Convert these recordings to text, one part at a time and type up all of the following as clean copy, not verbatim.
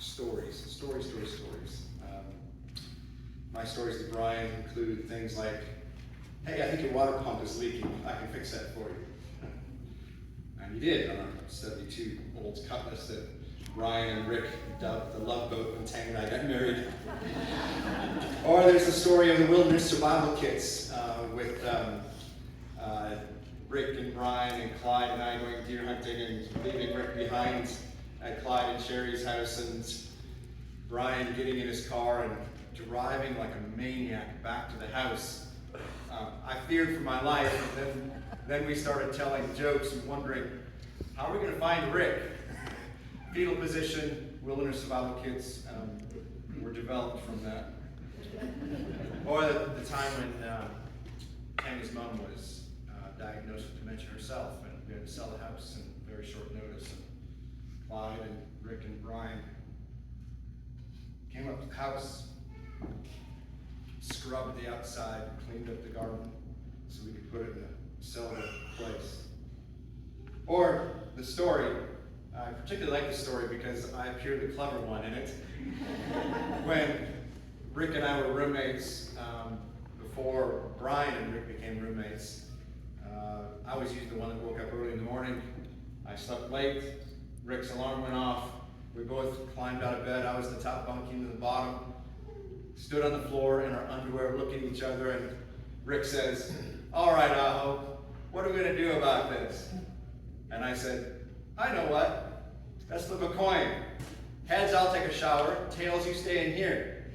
Stories. My stories to Bryan include things like, hey, I think your water pump is leaking. I can fix that for you. And he did on a 72 Olds Cutlass that Bryan and Rick dubbed the Love Boat when Tang and I got married. Or there's the story of the wilderness survival kits with Rick and Bryan and Clyde and I going deer hunting and leaving Rick behind at Clyde and Sherry's house, and Bryan getting in his car and driving like a maniac back to the house. I feared for my life, and then we started telling jokes and wondering, how are we going to find Rick? Fetal position, wilderness survival kits were developed from that. Or the time when Tammy's mom was diagnosed with dementia herself, and we had to sell the house in very short notice. And Clyde and Rick and Bryan came up to the house, scrubbed the outside, cleaned up the garden so we could put it in a sellable place. Or the story, I particularly like the story because I appear the clever one in it. When Rick and I were roommates, before Bryan and Rick became roommates, I was usually the one that woke up early in the morning. I slept late, Rick's alarm went off, we both climbed out of bed. I was the top bunk, into the bottom, stood on the floor in our underwear looking at each other, and Rick says, all right, Ahos, what are we going to do about this? And I said, I know what, let's flip a coin. Heads, I'll take a shower, tails, you stay in here.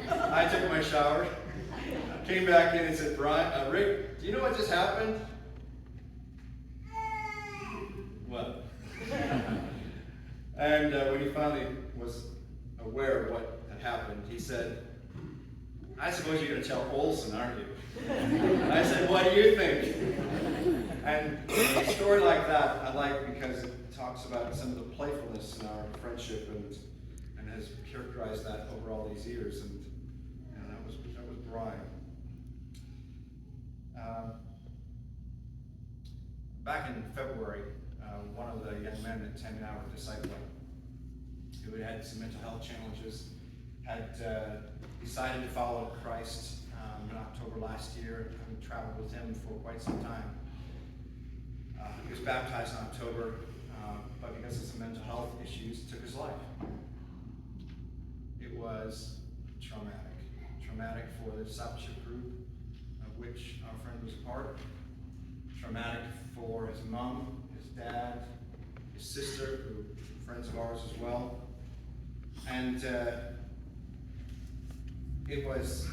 I took my shower, came back in and said, Rick, do you know what just happened? What? And when he finally was aware of what had happened, he said, I suppose you're going to tell Olson, aren't you? And I said, what do you think? And a story like that I like because it talks about some of the playfulness in our friendship and has characterized that over all these years. And that was Bryan. Back in February, one of the young men that Tammy and I were discipling, who had had some mental health challenges, had decided to follow Christ in October last year, having traveled with him for quite some time. He was baptized in October, but because of some mental health issues, took his life. It was traumatic. Traumatic for the discipleship group, of which our friend was a part. Traumatic for his mom, his dad, his sister, who were friends of ours as well. And it was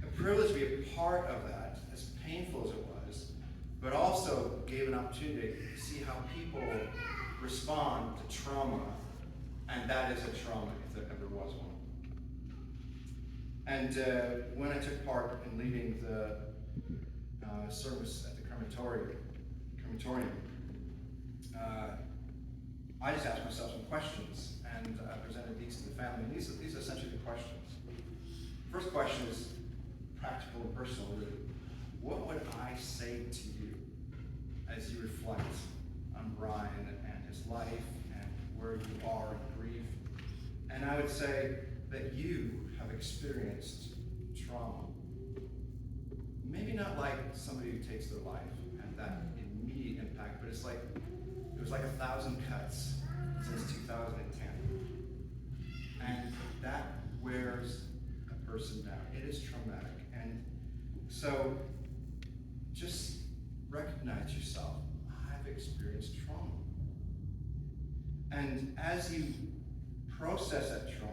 a privilege to be a part of that, as painful as it was, but also gave an opportunity to see how people respond to trauma, and that is a trauma if there ever was one. And when I took part in leading the service at the crematorium, I just asked myself some questions, and I presented these to the family. And these are essentially the questions. First question is practical and personal, really. What would I say to you as you reflect on Bryan and his life and where you are in grief? And I would say that you have experienced trauma. Maybe not like somebody who takes their life and that immediate impact, but it was like 1,000 cuts since 2010. And that wears a person down. It is traumatic. And so just recognize yourself. I've experienced trauma. And as you process that trauma,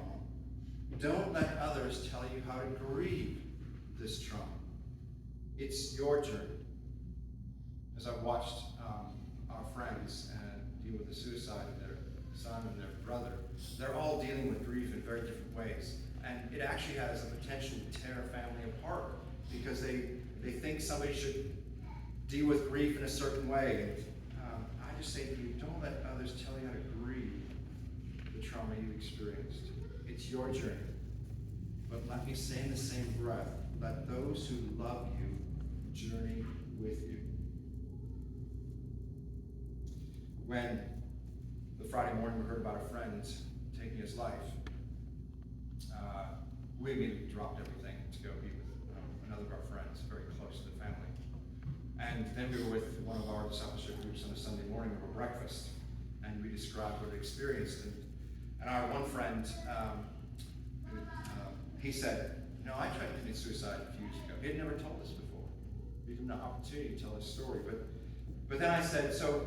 don't let others tell you how to grieve this trauma. It's your journey. As I've watched our friends deal with the suicide of their son and their brother, they're all dealing with grief in very different ways. And it actually has the potential to tear a family apart because they think somebody should deal with grief in a certain way. And I just say to you, don't let others tell you how to grieve the trauma you experienced. It's your journey. But let me say in the same breath, let those who love you journey with you. when the Friday morning we heard about a friend taking his life, we immediately dropped everything to go be with another of our friends, very close to the family. And then we were with one of our discipleship groups on a Sunday morning over breakfast, and we described what we experienced. And our one friend, he said, I tried to commit suicide a few years ago. He had never told us before. We didn't have an opportunity to tell his story. But then I said, so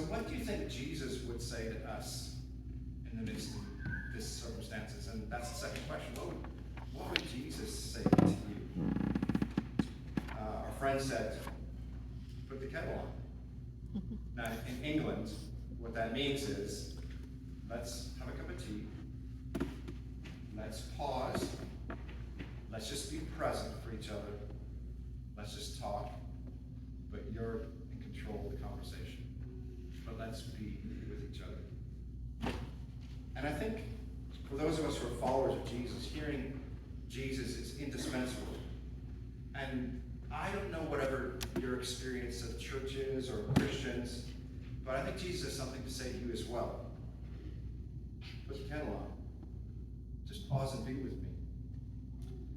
what do you think Jesus would say to us in the midst of these circumstances? And that's the second question. What would Jesus say to you? Our friend said, put the kettle on. Now, in England, what that means is, let's have a cup of tea. Let's pause. Let's just be present for each other. Let's just talk. But you're in control of the conversation. But let's be with each other. And I think for those of us who are followers of Jesus, hearing Jesus is indispensable. And I don't know whatever your experience of churches or Christians, but I think Jesus has something to say to you as well. Put the kettle on. Just pause and be with me.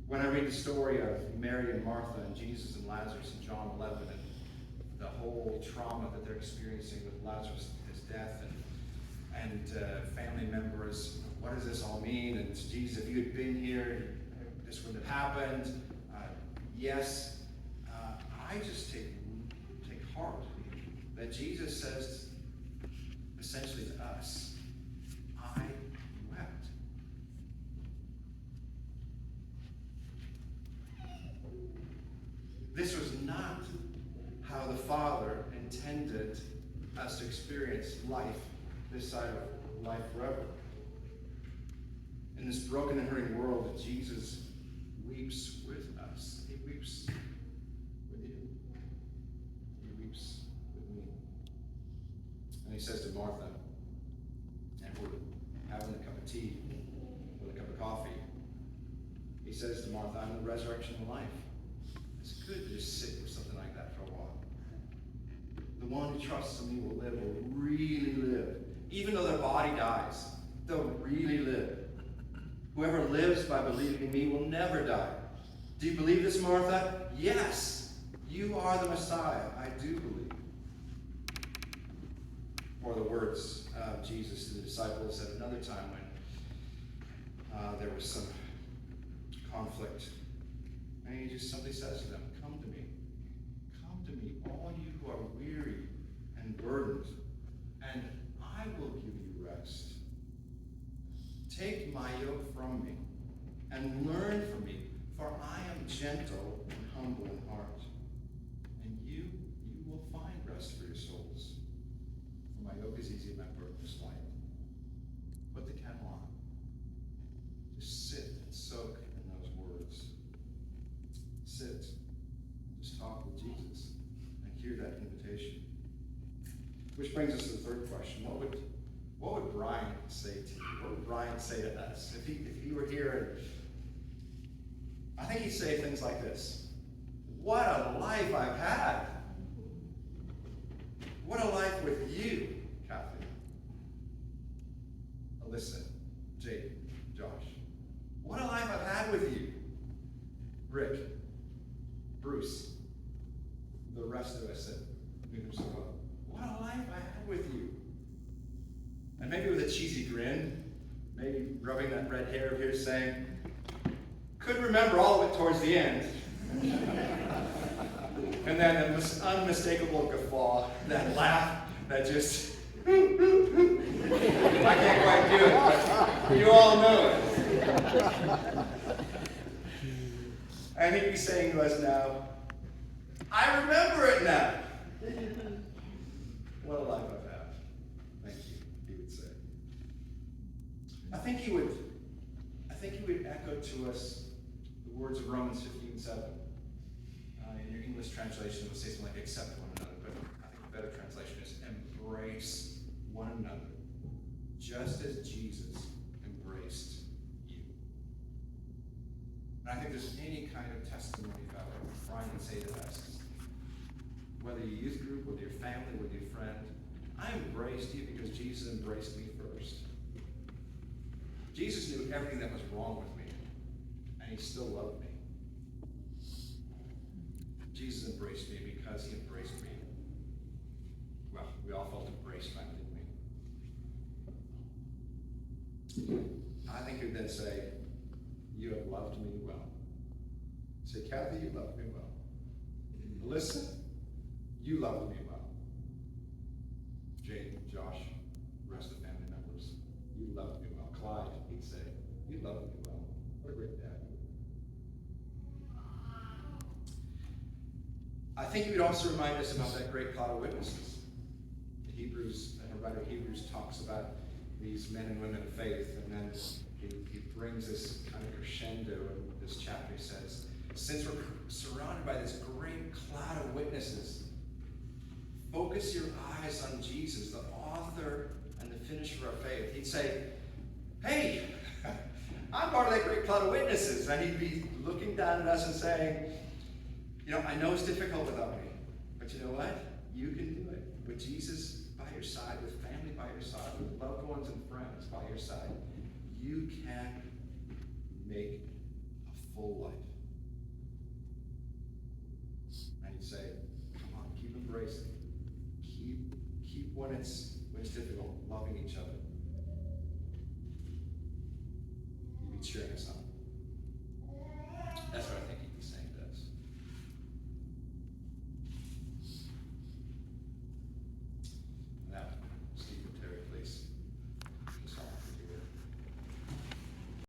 When I read the story of Mary and Martha and Jesus and Lazarus in John 11 and the whole trauma that they're experiencing with Lazarus, his death, and family members, what does this all mean? And Jesus, if you had been here, this wouldn't have happened. Yes, I just take heart that Jesus says essentially to us, I wept. This was not how the Father intended us to experience life this side of life forever. In this broken and hurting world, Jesus weeps with us. He weeps with you. He weeps with me. And he says to Martha, and we're having a cup of tea with a cup of coffee, he says to Martha, I'm the resurrection and life. It's good to just sit with something like that for a while. The one who trusts in me will really live. Even though their body dies, they'll really live. Whoever lives by believing in me will never die. Do you believe this, Martha? Yes, you are the Messiah. I do believe. Or the words of Jesus to the disciples at another time when there was some conflict. And he just simply says to them, come to me. Come to me, all you who are weary and burdened, and I will give you rest. Take my yoke from me and learn from me, for I am gentle and humble in heart. And you will find rest for your souls. For my yoke is easy and my burden is light. Put the kettle on. Just sit and soak in those words. Sit. Just talk with Jesus and hear that invitation. Which brings us to the third question. What would Bryan say to you? What would Bryan say to us? If he were here, I think he'd say things like this. What a life I've had. What a life with you, Kathy. Alyssa, Jake, Josh. What a life I've had with you. Rick, Bruce, the rest of us that knew him so well. What a life I had with you. And maybe with a cheesy grin, maybe rubbing that red hair of his saying, couldn't remember all of it towards the end. And then an unmistakable guffaw, that laugh that just, I can't quite do it, but you all know it. And he'd be saying to us now, I remember it now. What a life I've had. Thank you, he would say. I think he would echo to us the words of Romans 15:7. In your English translation, it would say something like accept one another, but I think the better translation is embrace one another, just as Jesus embraced you. And I think there's any kind of testimony about what Bryan would say to us, whether your youth group, whether your family, whether your friend, I embraced you because Jesus embraced me first. Jesus knew everything that was wrong with me, and he still loved me. Jesus embraced me because he embraced me. Well, we all felt embraced, right, didn't we? I think he would then say, you have loved me well. Say, Kathy, you loved me well. Melissa, you loved me well. Jane, Josh, rest of the family members, you loved me well. Clyde, he'd say, you loved me well. What a great dad. I think he would also remind us about that great cloud of witnesses. Hebrews, and the writer of Hebrews talks about these men and women of faith, and then he brings this kind of crescendo in this chapter. He says, since we're surrounded by this great cloud of witnesses, focus your eyes on Jesus, the author and the finisher of our faith. He'd say, hey, I'm part of that great cloud of witnesses. And he'd be looking down at us and saying, I know it's difficult without me, but you know what? You can do it. With Jesus by your side, with family by your side, with loved ones and friends by your side, you can make a full life. And he'd say, come on, keep embracing. Keep when it's difficult, loving each other. You'd be cheering us on.